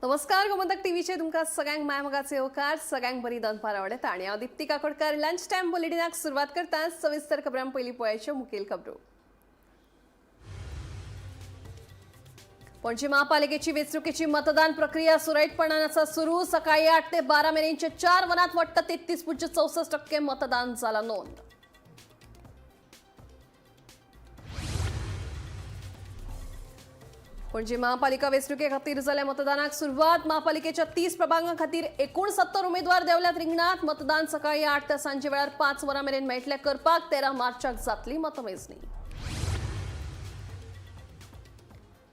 नमस्कार गोमंतक टीव्हीचे तुमका सगळ्यांक मायमगाचे येवकार सगळ्यांक बरी दनपार आवडत आणि हांव दीप्ती काकोडकर लंच टाइम बुलेटिनाक सुरवात करता सविस्तर खबरां पयलीं पळोवयाच्यो मुखेल खबरो। पणजी महापालिकेची वेंचणुकेची मतदान प्रक्रिया सुरळीतपणान आसा सुरू। सकाळी 8 ते 12 मेरेनचे 4 वरांत वट्ट 33.64% मतदान जाला नोंद। पणजी महापालिका वेंचणुके खातीर जाल्या मतदानाक सुरवात। महापालिकेच्या 30 प्रभागां खातीर 69 उमेदवार देवल्यात रिंगणात। मतदान सकाळी 8 ते सांजे वेळार 5 वरां मेरेन मेळटले करपाक 13 मार्चाक जातली मतमेजणी।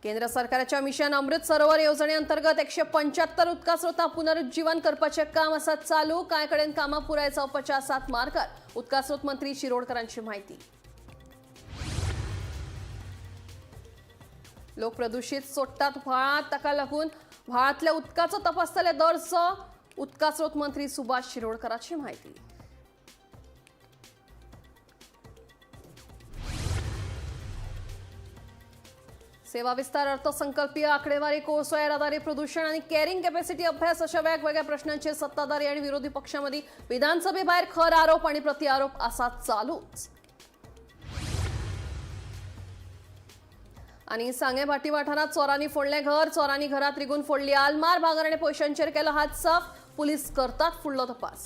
केंद्र सरकाराच्या मिशन अमृत सरोवर येवजणे अंतर्गत 175 उदका स्रोतां पुनरुज्जीवन करपाचें काम आसा चालू। कांय कडेन कामां पुराय जावपाच्या आसात मार्गार। उदका स्रोत मंत्री शिरोडकरांची माहिती। लोक प्रदूषित सोडटात व्हाळांत, ताका लागून व्हाळांतल्या उदकाचो तपासतले दर्जो। उदका स्रोत मंत्री सुभाष शिरोडकरांची माहिती। सेवा विस्तार अर्थसंकल्पीय आंकडेवारी कोळसो येरादारी प्रदूषण आणि कॅरिंग कॅपॅसिटी अभ्यास अशा वेगवेगळ्या प्रश्नांचेर सत्ताधारी आणि विरोधी पक्षांमदी विधानसभेभायर खर आरोप आणि प्रतिआरोप आसा चालूच। आणि सांगे भाटी वाठारात चोरांनी फोडले घर। चोरांनी घरात रिगून फोडली आलमार। भांगर आणि पयशांचेर केलो हात साफ। पुलीस करतात फुडलो तपास।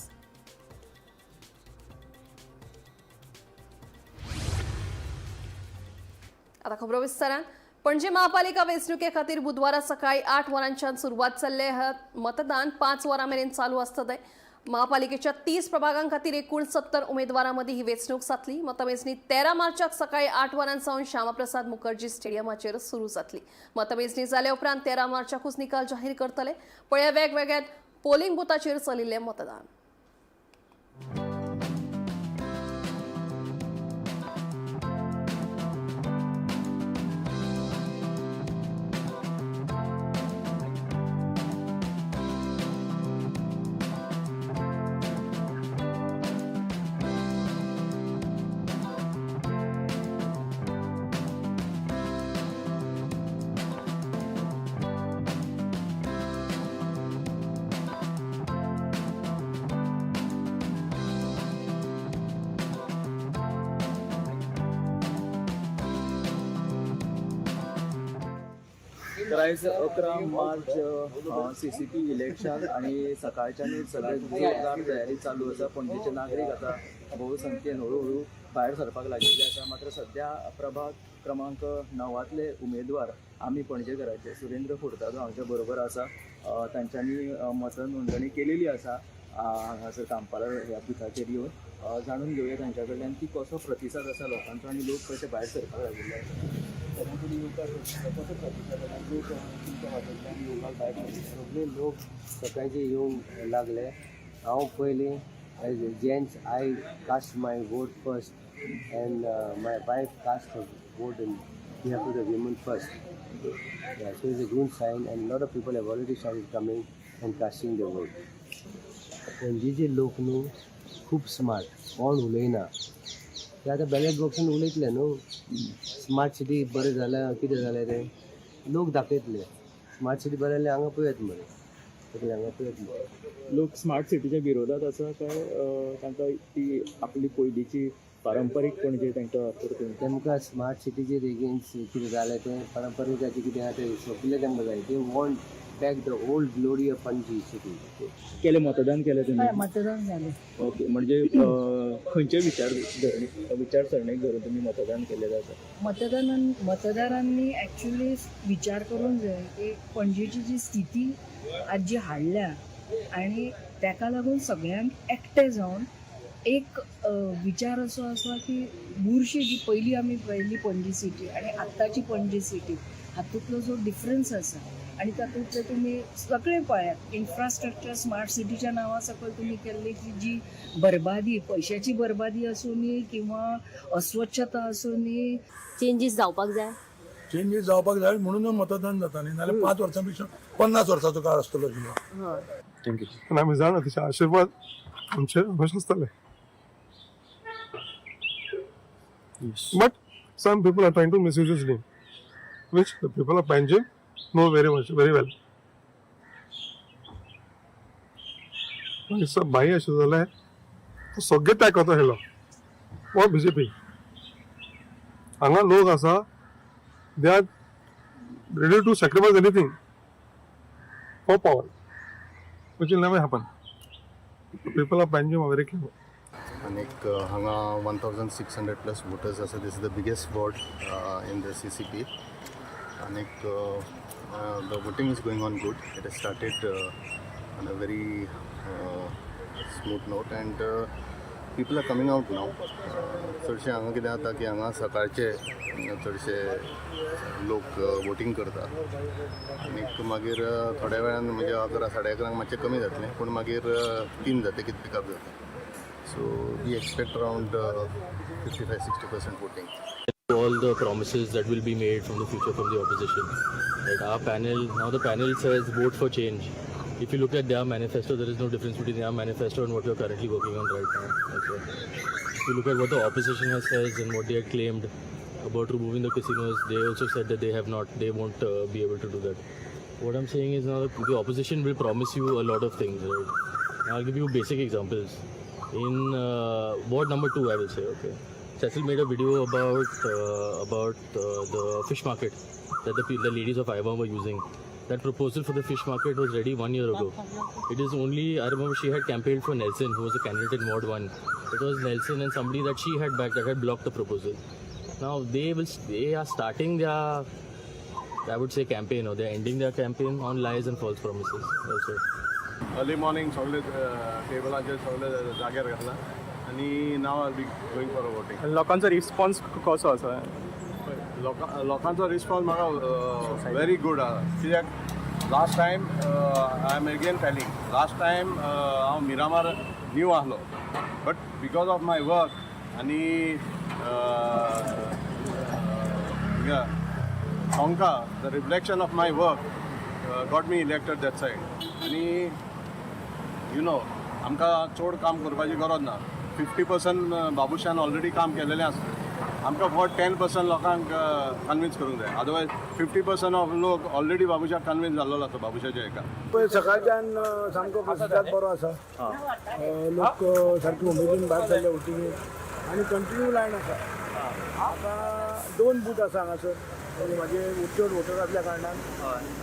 आता खबरो विस्तारान। पणजी महापालिका वेंचणुके खातीर बुधवारा सकाळी 8 वरांच्यान सुरवात जाल्ले मतदान 5 वरां मेरेन चालू आसतलें। महापालिकेच्या 30 प्रभागां खातीर 69 उमेदवारां मदीं ही वेंचणूक जातली। मतमेजणी 13 मार्चाक सकाळी 8 वरांसावन श्यामाप्रसाद मुखर्जी स्टेडियमाचेर सुरू जातली। मतमेजणी जाले उपरांत 13 मार्चाकूच निकाल जाहीर करतले। पळया वेगवेगळ्या पोलिंग बुथाचेर चलिल्लें मतदान। तर आयज 11 मार्च CCP इलेक्शन आणि सकाळच्यान सगळे जोरदार तयारी चालू आसा। पणजेचे नागरीक आता बहुसंख्येन हळूहळू भायर सरपाक लागिल्ले आसा। मात्र सध्या प्रभाग क्रमांक 9तले उमेदवार आमी पणजेकरांचे सुरेंद्र फुर्तादो हांच्या बरोबर आसा। तांच्यांनी मतनोंदणी केलेली आसा हांगासर कांपाला ह्या बुथाचेर येवन। जाणून घेवया तांच्या कडल्यान की कसो प्रतिसाद आसा लोकांचो आणि लोक कशे भायर सरपाक लागिल्ले आसा। सगळे लोक सकाळचे येवंक लागले। हांव पयलीं as a gents I cast my vote first and my wife cast her vote in behalf of the women first. So is a good sign and lot of people have already started coming and casting the vote. पणजेचे लोक न्हू खूब smart, कोण उलयना ते आतां ballot बॉक्सान उलयतले न्हू। Smart city बरें जालें कितें जालें तें लोक दाखयतले। स्मार्ट सिटी बरें जाल्यार हांगा पळयात मरे सगळे हांगा पळयात मरे। लोक स्मार्ट सिटीच्या विरोधात आसा काय तांकां ती आपली पयलींची पारंपारीक पणजे तांकां परतून तेमकां स्मार्ट सिटीचेर एगेन्स्ट कितें जालें तें पारंपारिकाचें कितें आहा तें सोंपलें तेमकां जाय। ते want back the old glory of Panaji city. केलें मतदान केलें तुमी? मतदान झाले। ओके, म्हणजे खंयचे विचारसरणीक धरून तुमी मतदान केलेलें आसा? मतदारांनी ॲक्च्युली विचार करून जाय की पणजेची जी स्थिती आज जी हाडल्या आणि ताका लागून सगळ्यांक एकठांय जावन एक विचार असो आसा की बुरशी जी पहिली पणजी सिटी आणि आत्ताची पणजी सिटी हातूंतलो जो डिफरन्स आसा आणि तातूंतले तुमी सगळे पळयात इन्फ्रास्ट्रक्चर स्मार्ट सिटीच्या नांवा सकयल तुमी केल्ली जी बरबादी, पयशाची बरबादी आसूनी किंवा अस्वच्छता आसूनी चेंजीस जावपाक जाय। चेंजीस जावपाक जाय म्हणून मतदान जाता न्ही, नाल्यार 5 वर्सां पेक्षा 50 वर्सांचो काळ आसतलो आशिल्लो। थँक्यू। पण आमी जाणा तशे आशिर्वाद आमचे अशें आसतले। But some people are trying to misuse his name, which the people of Panjim know very well. भाई अशें जाल्यार तो सगळे त्या करता आयलो वो BJP. हांगा लोक आसा they are ready to sacrifice anything for power which will never happen. People of Panjim are very clever. आनीक हांगा 1600+ वोटर्स आसा. This is the biggest ward in the CCP. आनीक the voting is going on good. It has started on a very smooth note and people are coming out now. चडशे हांगा कितें जाता की हांगा सकाळचे चडशे लोक वोटींग करता आनीक मागीर थोड्या वेळान म्हणजे 11 साडे 11 मातशें कमी जातलें पूण मागीर 3 जाता कितें पिकअप जाता. So we expect around 55-60% voting. All the promises that will be made from the future from the opposition. Right, our panel, now the panel says vote for change. If you look at their manifesto, there is no difference between their manifesto and what we are currently working on right now. Okay. If you look at what the opposition has said and what they had claimed about removing the casinos, they also said that they won't be able to do that. What I'm saying is now the opposition will promise you a lot of things. Right? I'll give you basic examples. In ward number 2, I will say, okay, Cecil made a video about the fish market that the ladies of Iva were using. That proposal for the fish market was ready 1 year ago. It is only, I remember she had campaigned for Nelson, who was a candidate in Ward 1. It was Nelson and somebody that she had backed that had blocked the proposal. Now they are starting their, I would say, campaign, or they're ending their campaign on lies and false promises also. Early morning सगळे टेबलाचेर सगळे जाग्यार घातला आनी now are be going for voting. लोकांचो response कसो आसा? लोकांचो रिस्पॉन्स म्हाका व्हेरी गूड आसा. कित्याक last time I am again telling last time हांव मिरामार न्यू आहलो but because of my work आनी Sonka, the reflection of my work got me elected that side. आनी आमकां चड काम करपाची गरज ना. 50% बाबुशान ऑलरेडी काम केलेलें आसा. आमकां फक्त 10% लोकांक कन्विन्स करूंक जाय. अदरवायज 50% ऑफ लोक ऑलरेडी बाबुशाक कन्विन्स जाल्लो आसा बाबुशाच्या हेका. पळय सकाळच्यान सामको प्रतिसाद बरो आसा. लोक सारके उमेदीन भायर सरले वोटींगेक आनी कंटिन्यू लायन आसा. आतां 2 बूथ आसा हांगासर म्हाजे चड वोटर आसल्या कारणान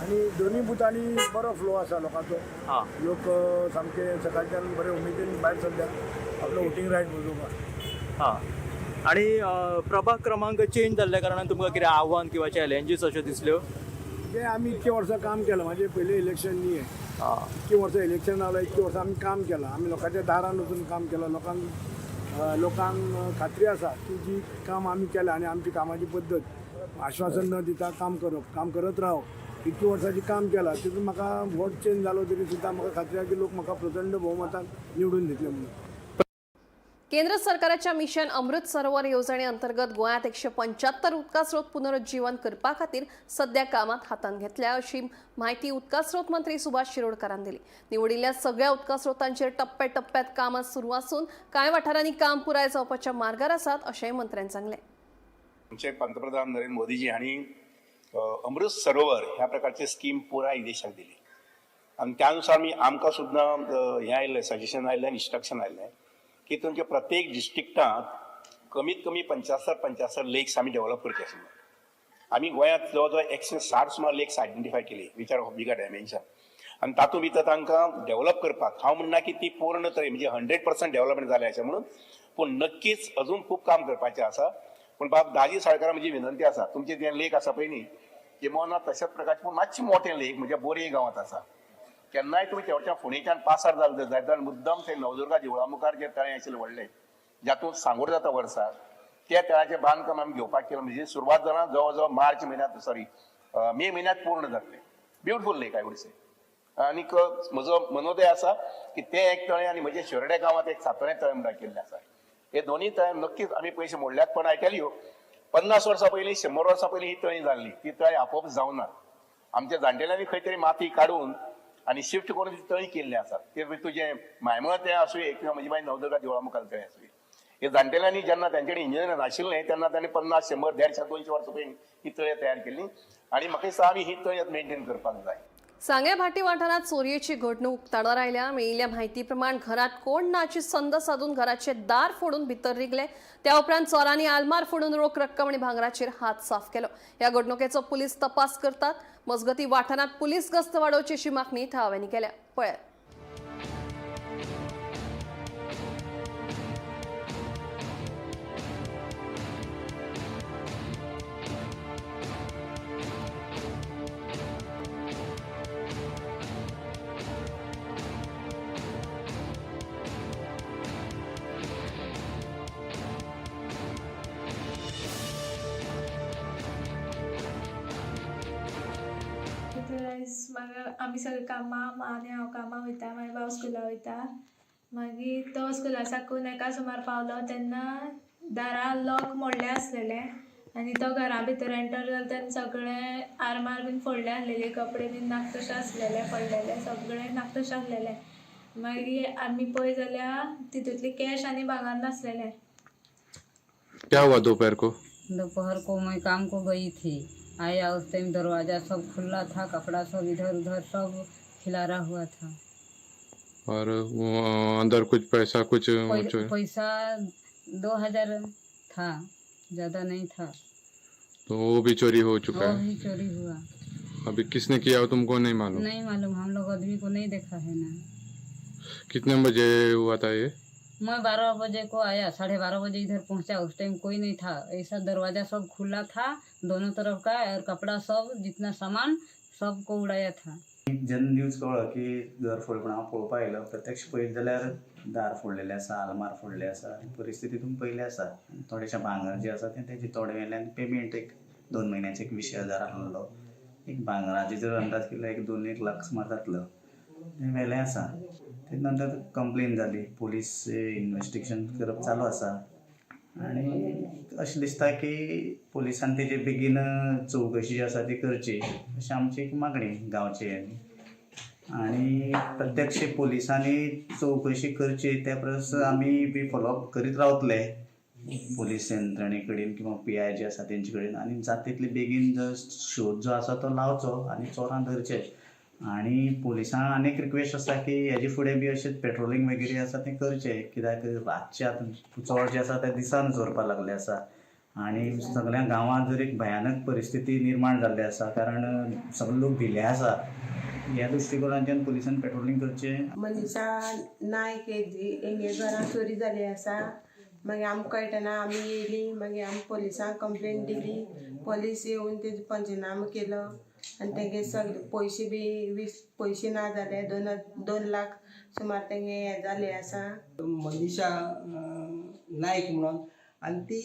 आनी दोनूय बुथांनी बरो फ्लो आसा लोकांचो. लोक सामके सकाळच्यान बरे उमेदीन भायर सरल्यात आपलो वोटींग रायट बजोवपाक. हां आनी प्रभाग क्रमांक चेंज जाल्ल्या कारणान तुमकां कितें आव्हान किंवा चॅलेंजीस अश्यो दिसल्यो? जे आमी इतके वर्सां काम केलां म्हणजे पयलें इलेक्शन न्ही हें. इतके वर्सां इलेक्शन जालां इतके वर्सां आमी काम केलां. आमी लोकांच्या दारान वचून काम केलां. लोकांक खात्री आसा की जी काम आमी केलां आनी आमची कामाची पद्दत आश्वासन न दिता काम करत रावप इतकी वर्सांची काम केलां. तितून म्हाका वोट चेंज जालो तरी सुद्दां म्हाका खात्री आसा की लोक म्हाका प्रचंड भोवमतान निवडून दितले म्हणून. केंद्र सरकाराच्या मिशन अमृत सरोवर योजनेअंतर्गत गोंयांत 175 उदका स्रोत पुनरुज्जीवन करपा खातीर सध्या कामात हातांत घेतल्या अशी माहिती उदका स्रोत मंत्री सुभाष शिरोडकरान दिली. निवडिल्ल्या सगळ्या उदका स्रोतांचेर टप्प्याटप्प्यात कामां सुरू असून कांय वाठारांनी काम पुराय जावपाच्या मार्गार आसात अशेंय मंत्र्यान सांगलें. आमचे पंतप्रधान नरेंद्र मोदीजी हांणी अमृत सरोवर ह्या प्रकारची स्कीम पुराय देशाक दिली आनी त्या अनुसार आमकां सुद्दां हें आयिल्लें सजेशन आयिल्लें इन्स्ट्रक्शन आयिल्लें की तुमच्या प्रत्येक डिस्ट्रिक्टांत कमीत कमी 75 लेक्स आमी डेव्हलप करचे आशिल्ले. आमी गोंयांत जवळ जवळ 160 सुमार लेक्स आयडेंटिफाय केली which are of bigger dimension आनी तातूंत भितर तांकां डेव्हलप करपाक हांव म्हणना की ती पूर्ण तरी म्हणजे 100% डेव्हलपमेंट जालें अशें म्हणून पूण नक्कीच अजून खूब काम करपाचें आसा. पूण बाब दाजी साळकारां म्हजी विनंती आसा तुमचें जें लेक आसा पळय न्ही किंवा तशाच प्रकारचें पूण मातशें मोठें लेक म्हणजे बोरये गांवांत आसा. केन्नाय तुमी तेवच्या फोंडेच्यान पासार जालें जाल्यार मुद्दम थंय नवदुर्गा देवळा मुखार जें तळें आशिल्लें व्हडलें जातूंत सांगोड जाता वर्सा त्या तळ्याचें बांदकाम आमी घेवपाक केलें. म्हणजे सुरवात जालां जवळ जवळ मार्च म्हयन्यांत मे म्हयन्यांत पूर्ण जातलें. ब्युटिफूल लेक आय वूड से. आनीक म्हजो मनोदय आसा की तें एक तळें आनी म्हजे शेरडे गांवांत एक सातोळें तळें म्हणून केल्लें आसा. हे दोनूय तळ्यां नक्कीच आमी पयशे मोडल्यात. पण आय टेल यू 50 वर्सां पयलीं 100 वर्सां पयलीं ही तळी जाल्ली. ती तळी आपोवप जावना. आमच्या जाणटेल्यांनी खंय तरी माती काडून आनी शिफ्ट करून ती तळी केल्ली आसा. ते तुजें मायमळ तें आसूं किंवा म्हजी मागीर नवदुर्गा देवळा मुखार तळें आसूं. हे जाणटेल्यांनी जेन्ना तांचेकडेन इंजिनियर नाशिल्लें तेन्ना तांणी 50, 100, 150, 200 वर्सां पयलीं ही तळी तयार केल्ली. आनी म्हाका दिसता आमी ही तळी मेंटेन करपाक जाय. सांगे भाटी वाठारात चोरयेची घडणूक उक्ताडार आयल्या. मेळिल्ल्या म्हायतीप्रमाण घरात कोण नाची संद साधून घराचे दार फोडून भितर रिगले. त्या उपरांत चोरांनी आलमार फोडून रोख रक्कम आणि भांगराचेर हात साफ केलो. ह्या घडणुकेचो पुलीस तपास करतात. मजगती वाठारात पुलीस गस्त वाडोवची अशी मागणी थळाव्यांनी केल्या. पळयात. मागीर आमी सगळीं कामां आनी हांव कामां वयता. मागीर भाव स्कुला वयता. मागीर तो स्कुला साकून एका सुमार पावलो तेन्ना दारां लॉक मोडलें आसलेलें आनी तो घरा भितर एंटर जालो तेन्ना सगळें आरमार बीन फोडलें आसलेलीं, कपडे बीन नाक तशें आसलेले पडलेले, सगळें नाक तशें आसलेलें. मागीर आमी पळय जाल्यार तितूंतली कॅश आनी भांगर नासलेलें. क्या हुआ दोपहर को? दोपहर को मैं काम को गई थी. आया उस टाइम दरवाज़ा सब खुला था, कपड़ा सब इधर उधर सब खिलारा हुआ था. और वो अंदर कुछ पैसा कुछ पैसा 2000 था, ज़्यादा नहीं था. तो वो भी चोरी हो चुका वो है. भी चोरी हुआ. अभी किसने किया हो तुमको नहीं मालूम? नहीं मालूम, हम लोग आदमी को नहीं देखा है ना. कितने बजे हुआ था ये? मैं 12 बजे को आया, 12:30 बजे इधर पहुंचा. उस टाइम कोई नहीं था. ऐसा दरवाज़ा सब खुला था दोनों तरफ का, और कपड़ा सब जितना सामान सबको उड़ाया था. जेन्ना न्यूज कळ्ळो की घर फोडून हांव पळोवपा आयलो, प्रत्यक्ष पळयत जाल्यार दार फोडलेले आसा, आलमार फोडले आसा. परिस्थिती तुमी पयली आसा. थोडेशें भांगर जे आसा तेजे तोडे वेल्यान पेमेंट एक 2 म्हयन्याचे 20,000 आहलो. एक भांगराचे जर अंदाज केलो 1-2 लाख सुमार जातलो. तें वेलें आसा. ते नंतर कंप्लेन जाली, पुलीस इन्वेस्टिगेशन करप चालू आसा. आनी अशें दिसता की पुलिसान तेजे बेगीन चवकशी जी आसा ती करची अशी आमची एक मागणी गांवची. आनी प्रत्यक्ष पुलिसांनी चवकशी करची त्या परस आमी बी फॉलोअप करीत रावतले पुलीस यंत्रणे कडेन किंवा PI जे आसा तेंचे कडेन. आनी जाता तितले बेगीन जो शोध जो आसा तो लावचो आनी चोरां धरचे. आनी पुलिसांक आनी एक रिक्वेस्ट आसा की हेजे फुडें बी अशें पेट्रोलिंग वगैरे आसा तें करचें, कित्याक रातचे आतां चोर जे आसा ते दिसान चोरपाक लागले आसा. आनी सगळ्या गांवांत जर एक भयानक परिस्थिती निर्माण जाल्ली आसा, कारण सगळे लोक भिले आसा. ह्या दृश्टिकोनाच्यान पुलिसान पेट्रोलिंग करचें. मनीषा नायक हेंगे घरां चोरी जाली आसा. मागीर आमकां कळटना आमी येयली. मागीर आमी पुलिसांक कंप्लेन दिली. पुलीस येवन तेजो पंचनामो केलो आनी तेंगे सगळे पयशे बी पयशे ना जाले. 2 लाख सुमार तेंगे हे जाले आसा. मनीषा नायक म्हणून, आनी ती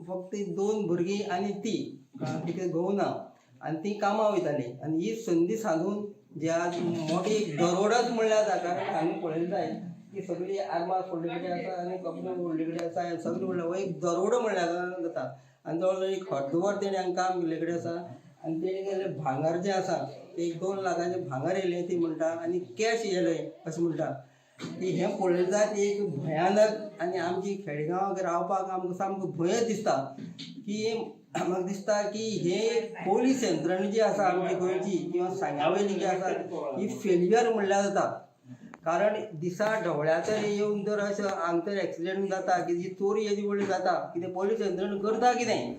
फक्त 2 भुरगीं आनी ती तिका घोव ना, आनी ती कामां वयताली. आनी ही संदी साधून जे आज मोठी एक दरोडाच म्हणल्यार जाता. कारण हांवें पळयलें जाय की सगळी आरमार फोडले कडेन आसा आनी कपडे फोडले कडेन आसा. सगळें म्हणल्यार हो एक दरोडो म्हणल्यार जाता. आनी जवळ जवळ एक अर्दवर तेणें हांगा काम केल्ले कडेन आसा. आनी तेणें गेले भांगर जें आसा ते 2 लाखाचें भांगर येयलें ती म्हणटा, आनी कॅश येयलें अशें म्हणटा. की हें पळयलें जायत एक भयानक. आनी आमची खेडेगांवांक रावपाक आमकां सामको भंयच दिसता. की म्हाका दिसता की हे पोलीस यंत्रणा जी आसा आमची गोंयची किंवा सांग्यावयली जी आसा ही फेल्युअर म्हणल्यार जाता. कारण दिसा ढवळ्याचेर येवन जर अशें हांगा तर एक्सिडेंट जाता की जी चोरी येदी व्हडली जाता, कितें पोलीस यंत्रणा करता कितें.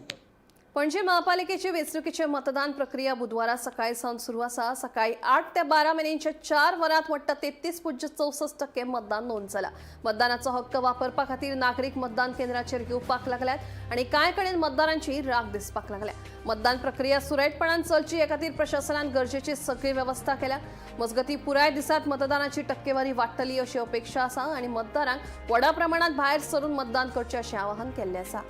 पणजी महापालिकेची वेंचणुकेची मतदान प्रक्रिया बुधवारा सकाळी सावन सुरू आसा. सकाळी 8 ते 12 मेरेनच्या 4 वरांत वट्ट 33.64% मतदान नोंद जाला. मतदानाचो हक्क वापरपा खातीर नागरीक मतदान केंद्राचेर येवपाक लागल्यात आनी कांय कडेन मतदारांची राख दिसपाक लागल्या. मतदान प्रक्रिया सुरळीतपणान चलची हे खातीर प्रशासनान गरजेची सगळी वेवस्था केल्या. मजगती पुराय दिसात मतदानाची टक्केवारी वाडटली अशी अपेक्षा आसा आनी मतदारांक व्हडा प्रमाणात भायर सरून मतदान करचे अशें आवाहन केल्लें आसा.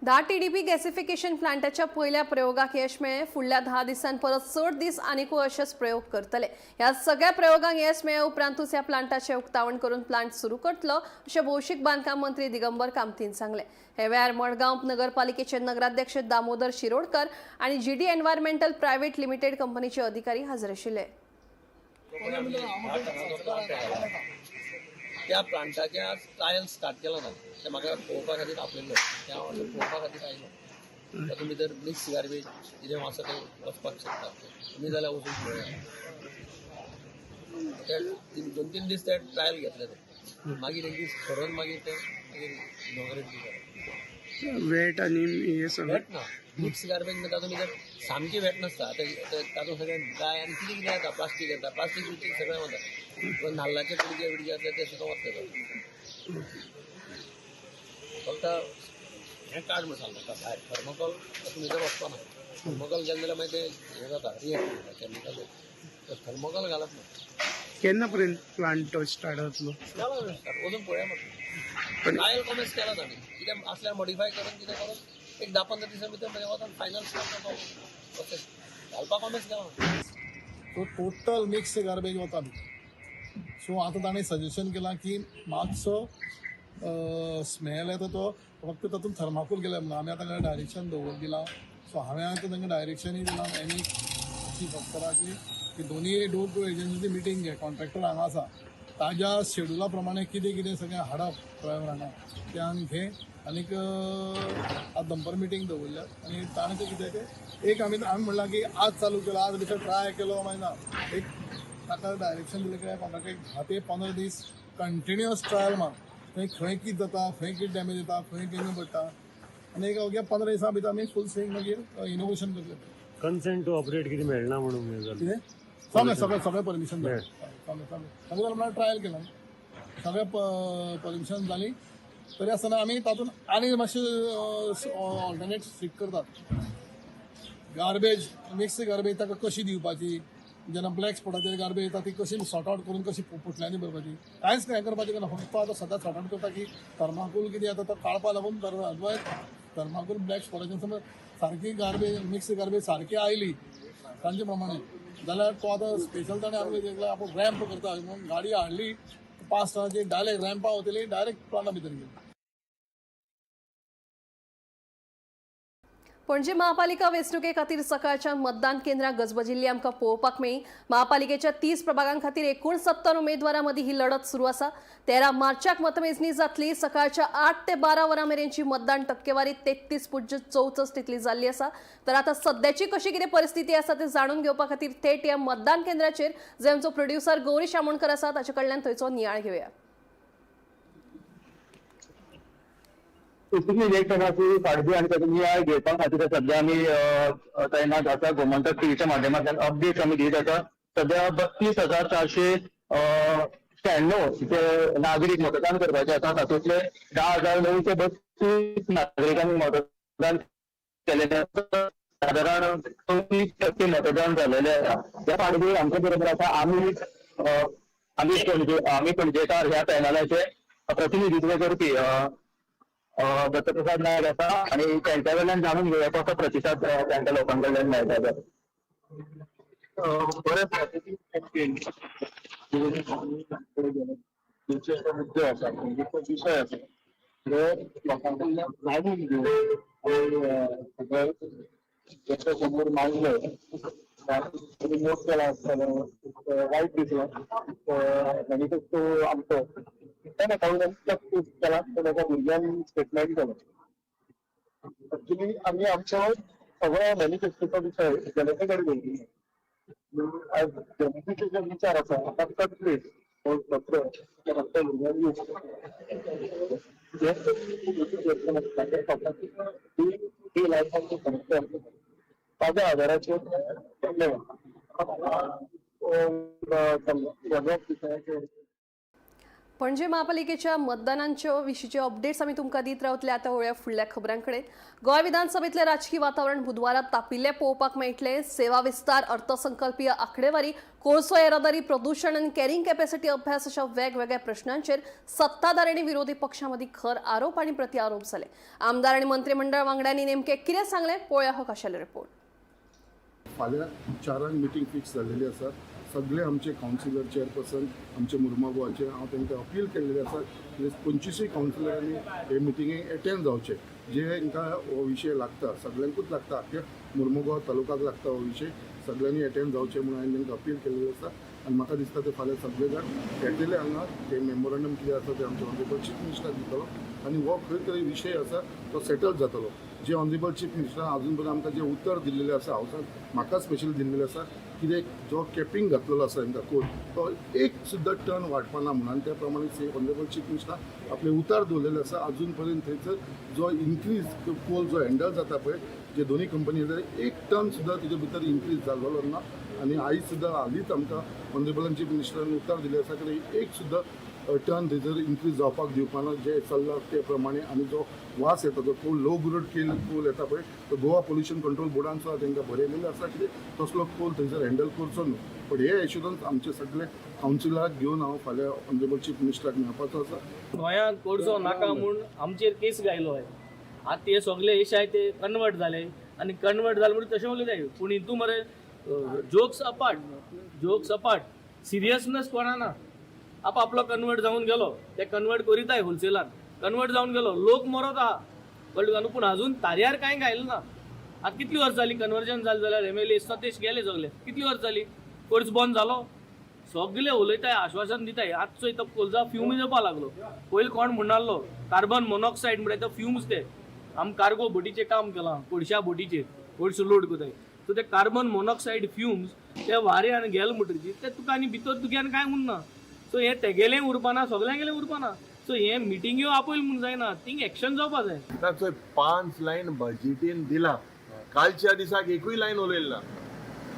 10 TDP गॅसिफिकेशन प्लांटाच्या पहिल्या प्रयोगाक यश मेळ्ळें. फुडल्या 10 दिसांनी परत 6 दीस आनीकूय अशेच प्रयोग करतले. ह्या सगळ्या प्रयोगांक यश मेळ्ळे उपरांतूच ह्या प्लांटाचे उक्तावण करून प्लांट सुरू करतलो अशें भौशीक बांदकाम मंत्री दिगंबर कामतीन सांगले. हे वेळार मडगांव नगरपालिकेचे नगराध्यक्ष दामोदर शिरोडकर आणि GD एन्व्हायरमेंटल प्रायव्हेट लिमिटेड कंपनीचे अधिकारी हाजीर आशिल्ले. त्या प्लांटाच्या ट्रायल स्टार्ट केला ना ते म्हाका पळोवपा खातीर आपयल्लो. त्या पळोवपा खातीर आयलो. तातूंत भितर मिक्स गार्बेज कितें आसा तें वचपाक शकता. तुमी जाल्यार वचून पळया. ते 2-3 दीस ते ट्रायल घेतले ते. मागीर एक दीस ठरोवन मागीर ते इनॉग्रेट बी केलें. वेट आनी हे सगळें वेट ना मिक्स गार्बेज म्हणजे तातूंत भितर सामकी वेट नासता. तातूंत सगळें ड्राय आनी कितें कितें येता प्लास्टीक येता. प्लास्टीक बिस्टीक सगळें वता. नाल्लाचे कुडके बिडके आसले ते सुद्दां वता. फक्त हें काड म्हण सांगता भायर थर्मोकॉल तातूंत भितर वचपाना. थर्मोकॉल गेले जाल्यार मागीर ते हें जाता रिएक्ट जाता कॅमिकल. थर्मोकॉल घालप ना. केन्ना पर्यंत प्लांट स्टार्ट जातलो? जाला वचून पळया म्हाका. ट्रायल कॉमेंट्स केला ताणें. कितें आसल्यार मॉडिफाय करून कितें करून एक 10-15 दिसां भितर मागीर वचून फायनल स्टार्ट प्रोसेस घालपाक कॉमेंट्स केला. सो टोटल मिक्स गार्बेज वता. सो आतां ताणें सजेशन केलां की मातसो स्मेल येता तो फक्त तातूंत थर्माकोल गेले म्हणून आमी आतां डायरेक्शन दिलां. सो हांवें आतां तांकां डायरेक्शनूय दिलां एनी चीफ ऑफिसराक की दोनूय डोर टू एजन्सीची मिटींग घे. कॉन्ट्रॅक्टर हांगा आसा ताज्या शेड्युला प्रमाणे कितें कितें सगळें हाडप ड्रायव्हर हांगा तें आमी घे. आनीक आज दनपार मिटींग दवरल्यात आनी ताणें तें कितें तें एक आमी म्हणलां की आज चालू केलो आज भितर ट्राय केलो मागीर ना. एक ताका डायरेक्शन दिलें की कॉन्ट्रॅक्टर 10 ते 15 दीस कंटिन्युअस ट्रायल मार. खंय कितें जाता खंय कितें डॅमेज जाता खंय कितें पडटा आनी एक अवघ्या 15 दिसां भितर आमी फूल स्विंग मागीर इनोवेशन करतले. कन्सेंट टू ऑपरेट कितें मेळना म्हणून कितें सगळें परमिशन जालें. सगळें म्हणल्यार ट्रायल केलां. सगळें परमिशन जाली. तरी आसतना आमी तातूंत आनी मातशें ऑल्टरनेट स्ट्रिक्ट करतात. गार्बेज मिक्स गार्बेज ताका कशी दिवपाची. जेन्ना ब्लॅक स्पॉटाचेर गार्बेज येता ती कशी सॉर्ट आउट करून कशी पुटल्यांनी भरपाची. कांयच हें करपाचें ना. फक्त आतां सदां सॉर्ट आउट करता की थर्माकोल कितें येता तो काडपा लागून थर्माकोल ब्लॅक स्पॉटाचेर समज सारकी गार्बेज मिक्स गार्बेज सारकी आयली तांचे प्रमाणे जाल्यार तो आतां स्पेशल ताणें आमकां आपूण रॅम्प करता म्हणून गाडी हाडली 5 टनाची डायरेक्ट रॅम्पा वतली डायरेक्ट प्लांटा भितर गेली. पणजी महापालिका वेंचणुके खातीर सकाळच्या मतदान केंद्रां गजबजिल्ली आमकां पळोवपाक मेळ्ळी. महापालिकेच्या 30 प्रभागां खातीर 69 उमेदवारां मदीं ही लढत सुरू आसा. 13 मार्चाक मतमेजणी जातली. सकाळच्या 8 ते 12 वरां मेरेनची मतदान टक्केवारी 33.64 इतली जाल्ली आसा. तर आतां सद्याची कशी कितें परिस्थिती आसा ते जाणून घेवपा खातीर थेट ह्या मतदान केंद्राचेर जे आमचो प्रोड्युसर गौरीश आमोणकर आसा ताचे कडल्यान थंयचो नियाळ घेवया. इलेक्शनाची फाटभूंय आणि त्याचा नियाळ घेवपा खातीर सध्या आमी तैनात आसा. गोमंतक टीव्हीच्या माध्यमांतल्यान अपडेट्स आमी दीत आसा. सध्या 32,496 जे नागरीक मतदान करपाचे आसा तातूंतले 10,932 नागरिकांनी मतदान केलेले आसा. साधारण 34% मतदान झालेले आसा. त्या फाटभूंय आमचे बरोबर आसा आमी पणजेकार ह्या पॅनलाचे प्रतिनिधित्व करपी दत्तप्रसाद नायक आसा आणि त्यांच्या कडल्यान जाणून घेवया कसो प्रतिसाद त्यांच्या लोकां कडल्यान मेळटा. मुद्दे आसा विशय आसा लोकां कडल्यान जाणून घेवन जसं समोर मांडले नोट केला आसतना वायट दिसलो. मॅनिफेस्टो आमचो केला त्याच्या भुरग्यांनी स्टेटमेंट केलं. ऍक्च्युली आम्ही आमचो सगळ्या मॅनिफेस्टोचा विषय जनते कडेन घेतली. जनतेचे जे विचार आसा फक्त भुरग्यांनी लायफाची समस्या ताज्या आदाराचेर पणजी महापालिकेच्या मतदानांच्या विशींचे अपडेट्स आमी तुमकां दीत रावतले. आतां वळया फुडल्या खबरांकडे. गोंय विधानसभेतले राजकीय वातावरण बुधवारात तापिल्ले पळोवपाक मेळटले. सेवा विस्तार, अर्थसंकल्पीय आंकडेवारी, कोळसो येरादारी, प्रदूषण आनी कॅरिंग कॅपॅसिटी अभ्यास अशा वेगवेगळ्या प्रश्नांचेर सत्ताधार आनी विरोधी पक्षां मदीं खर आरोप आनी प्रतिआरोप जाले. आमदार आनी मंत्रिमंडळ वांगड्यांनी नेमकें कितें सांगलें पळोवया हो खाशेलो रिपोर्ट. फाल्यां 4 मिटींग फिक्स जाल्लेली आसा. सगळे आमचे कावन्सिलर चेअरपर्सन आमचे मुर्मागोवाचे हांव तांकां अपील केल्लेले आसा की 25 कावन्सिलरांनी हे मिटिंगेक एटेंड जावचे. जे तांकां हो विशय लागता, सगळ्यांकूच लागता, आख्या मुर्मुगांव तालुकाक लागता हो विशय, सगळ्यांनी एटेंड जावचे म्हणून हांवें तांकां अपील केल्लेलें आसा. आनी म्हाका दिसता ते फाल्यां सगळे जाण येतले हांगा. ते मेमोरंडम कितें आसा ते आमचे ऑनरेबल चीफ मिनिस्टराक दितलो आनी हो खंय तरी विशय आसा तो सेटल जातलो. जे ऑनरेबल चीफ मिनिस्टरान अजून पर्यंत आमकां जे उतर दिल्लेलें आसा हावसान, म्हाका स्पेशल दिल्लेलें आसा, कितें जो कॅपिंग घातलेलो आसा तांकां कोर्ट, तो एक सुद्दां टर्न वाडपाना म्हणून. आनी त्या प्रमाणे ऑनरेबल चीफ मिनिस्टरान आपले उतार दवरलेले आसा. अजून पर्यंत थंयसर जो इन्क्रीज कोल जो हँडल जाता पळय, जे दोनी कंपनी एक टर्न सुद्दां तेजे भितर इन्क्रीज जाल्लो ना. आनी आयज सुद्दां हालींच आमकां ऑनरेबल चीफ मिनिस्टरान उतार दिलें आसा की एक सुद्दां टर्न थंयसर इन्क्रीज जावपाक दिवपाना. जे चल्ला ते प्रमाणे. आनी जो वास येता, जो कोल लो ग्रेड कोल येता पळय, तो गोवा पोल्युशन कंट्रोल बोर्डान सुद्दां तांकां बरयलेलें आसा की तसलो कोल थंयसर हँडल करचो न्हू. पण हे एश्युरन्स आमचे सगळे कावन्सिलराक घेवन हांव फाल्यां ऑनरेबल चीफ मिनिस्टराक मेळपाचो आसा. गोंयांत कोळसो नाका म्हूण आमचेर केस गायलो आहे. आतां ते सगळे इशाय ते कन्वर्ट जाले आनी कन्वर्ट जाले म्हणून तशें उलयताय. पूण हितून मरे जोक्स अपार्ट सिरियसनेस कोणाना. आपलो कन्वर्ट जावन गेलो, ते कन्वर्ट करीताय होलसेलान, कन्वर्ट जावन गेलो, लोक मरत आहा कळ्ळें न्हू. पूण अजून तारयार कांय घायलें ना. आतां कितली वर्स जाली कन्वर्जन जालें जाल्यार MLA सतेश गेले सगळे. कितली वर्स जाली कोर्स बंद जालो. सगळे उलयताय, आश्वासन दिताय. आतां चोय कोलजा फ्यूम येवपा लागलो. पयलीं कोण म्हणनासलो कार्बन मोनॉक्सायड म्हणटा तो फ्यूम्स ते. आमी कार्गो बोटीचें काम केलां, कोळशा बोटीचेर कोळसो लोड कोताय. सो ते कार्बन मोनॉक्सायड फ्यूम्स ते वाऱ्यान गेले म्हणटरीची ते तुका आनी भितर तुग्यान कांय उरना. सो हे तेगेलें उरपाना, सगळ्यांगेलें उरपाना. सो हे मिटिंग्यो आपयल म्हूण जायना, थिंग एक्शन जावपा जाय. चोय 5 लायन बजेटीन दिला. कालच्या दिसाक एकूय लायन उलयली ना,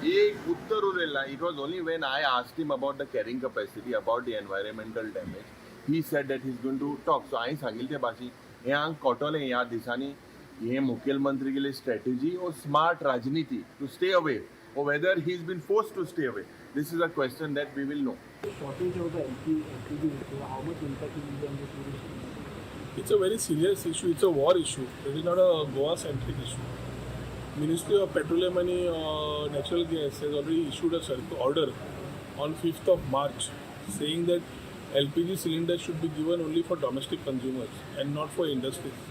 एक उत्तर उलयलें ना. It was only when I asked him about the carrying capacity, about the environmental damage, he said that he is going to talk. So हांवें सांगिल्लें ते भाशेन हें हांग कोटोलें ह्या दिसांनी. हे मुखेलमंत्री गेले स्ट्रॅटेजी ओ स्मार्ट राजनीती to stay away, or whether he's been forced to stay away. This is a question that we will know. Shortage of the LPG, how much impact it will be on the tourism? It's a very serious issue. It's a war issue. It is not a Goa-centric issue. Ministry of Petroleum and Natural Gas has already issued a order on 5th of March saying that LPG cylinders should be given only for domestic consumers and not for industries.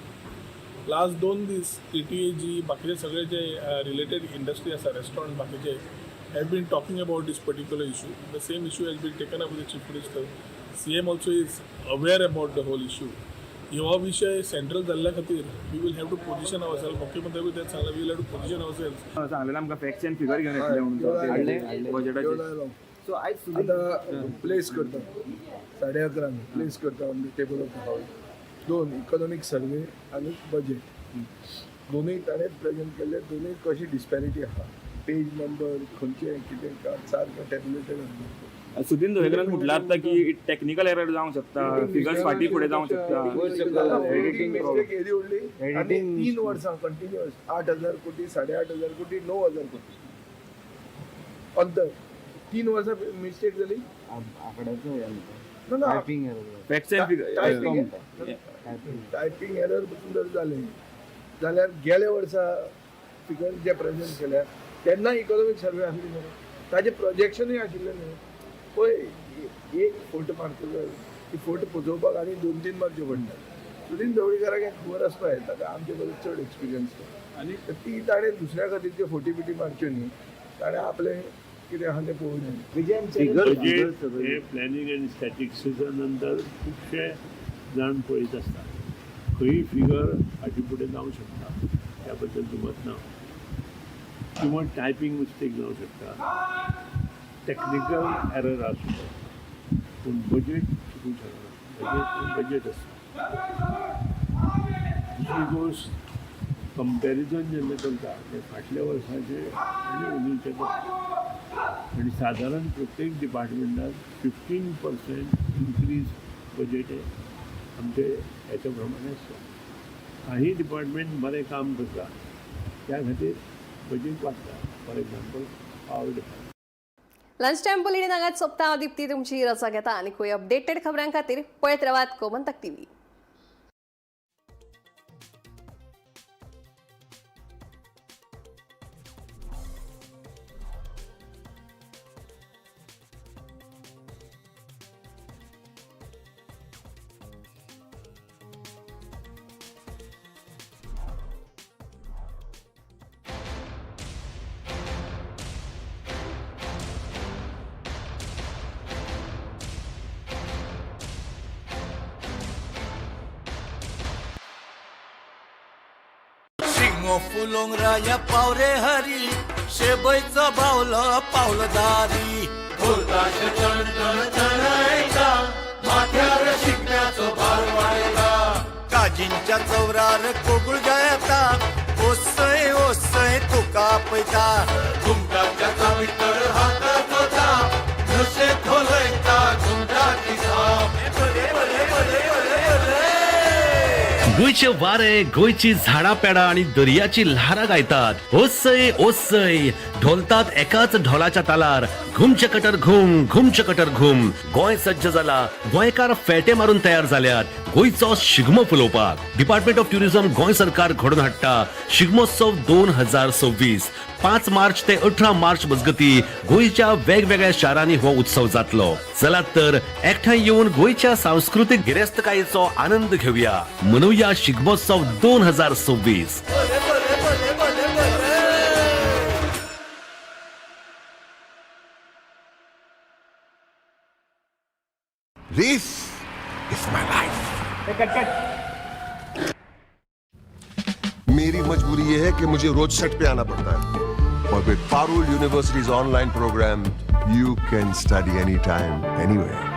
Last 2 दीस TTAG बाकीचे सगळे जे related industry आसा, restaurant बाकीचे, have been talking about this particular issue. The same issue has been taken up with the chief minister. CM also is aware about the whole issue. हो विषय central जाल्ल्या खातीर we will have to position ourself. मुख्यमंत्री तेच सांगला, we will have to position ourself. सांगलें आमकां facts end figure घेवन येतले म्हणून बजेटाचे. सो आयज आता प्लेस करता 11:30 प्लेस करता on the table of the house. 2 economic survey आणि बजेट दोनूय ताणें प्रेजेंट केले. दोनूय कशी डिस्पॅरिटी आहा, पेज नंबर खंयचे कितें सारकें टॅबुलेटेड आसा. सुदीन धोयकरान म्हटलं आता की टेक्निकल एरर जावंक शकता, फिगर्स फाटी फुडें जावंक शकता. एडिटींग 3 वर्सां कंटिन्युअस 8,000 कोटी, 8,500 कोटी, 9,000 कोटी अंतर. 3 वर्सां मिस्टेक जाली. टायपिंग एरर जर जालें जाल्यार गेल्या वर्सा फिगर जे प्रेजेंट केल्या तेन्ना इकॉनॉमिक सर्वे आसली न्हू, ताजें प्रोजेक्शनूय आशिल्लें न्हू. पळय एक फोट मारतलो जाय, ती फोट पोचोवपाक आनी 2-3 मारच्यो पडटा. सुदीन ढवळीकाराक हें खबर आसपा येता, ताका आमचे बरें चड एक्सपिरियन्स. आनी ती ताणें दुसऱ्या खातीरच्यो फोटी बिटी मारच्यो न्ही, ताणें आपलें कितें आहा तें पळोवचें. हे प्लॅनिंग एंड स्टॅटिक्सिसा नंतर खुबशे जाण पळयत आसता खंय फिगर फाटी फुडें जावंक शकता, त्या बद्दल दुमत ना. किंवा टायपिंग मिस्टेक जावंक शकता, टॅक्निकल एरर आसूं शकता, पूण बजेट चुकूंक शकना. बजेट आसता. दुसरी गोश्ट कंपॅरिजन जेन्ना करता ते फाटल्या वर्साचे आनी उदींचे करता. आनी सादारण प्रत्येक डिपार्टमेंटात 15% इन्क्रीज बजेट आहे आमचे याच्या प्रमाणे आसता. काही डिपार्टमेंट बरें काम करता त्या खातीर बजेट वाडटा. For example power department. Lunch time bulletin हांगाच सोंपता. हांव दिप्ती तुमची रजा घेता आनी खंय अपडेटेड खबरां खातीर पळयत रावात गोमंतक TV. शिगमो फुलोंगराया पावरे हरी शेबयचं बावलं पावलदारी ढोलताश चण चण चणायचा माथ्यावर शिगम्याचो भार वाढला काजींच्या चौरार कोगुळ गायता ओसय ओसय तुका पयता घुमटाच्या चावीतर हातात होता जसे खोलयता घुमटाची धाम भले भले भले भले भले. गोयचे वारे गोयची झाडा पेडा आणि दर्याची ल्हारां गायतात. ओसय ओसय ढोलतात एकाच ढोलाच्या तालार. घुमचे कटर घुम. गोंय सज्ज जाला. गोंयकार फेटे मारून तयार जाल्यात गोंयचो Shigmo फुलोवपाक. Department of tourism Goa सरकार घडोवन हाडटा शिगमोत्सव 2026. 5 मार्च ते 18 मार्च मजगती गोंयच्या वेगवेगळ्या शारांनी हो उत्सव जातलो. चलात तर एकठांय येवन गोंयच्या सांस्कृतीक गिरेस्तकायेचो आनंद घेवया. मनोवया Shigmotsav 2026. This is my life. मेरी मजबूरी ये है कि मुझे रोज सेट पे आना पड़ता है. और with Parul universities online programme, you can study anytime, anywhere.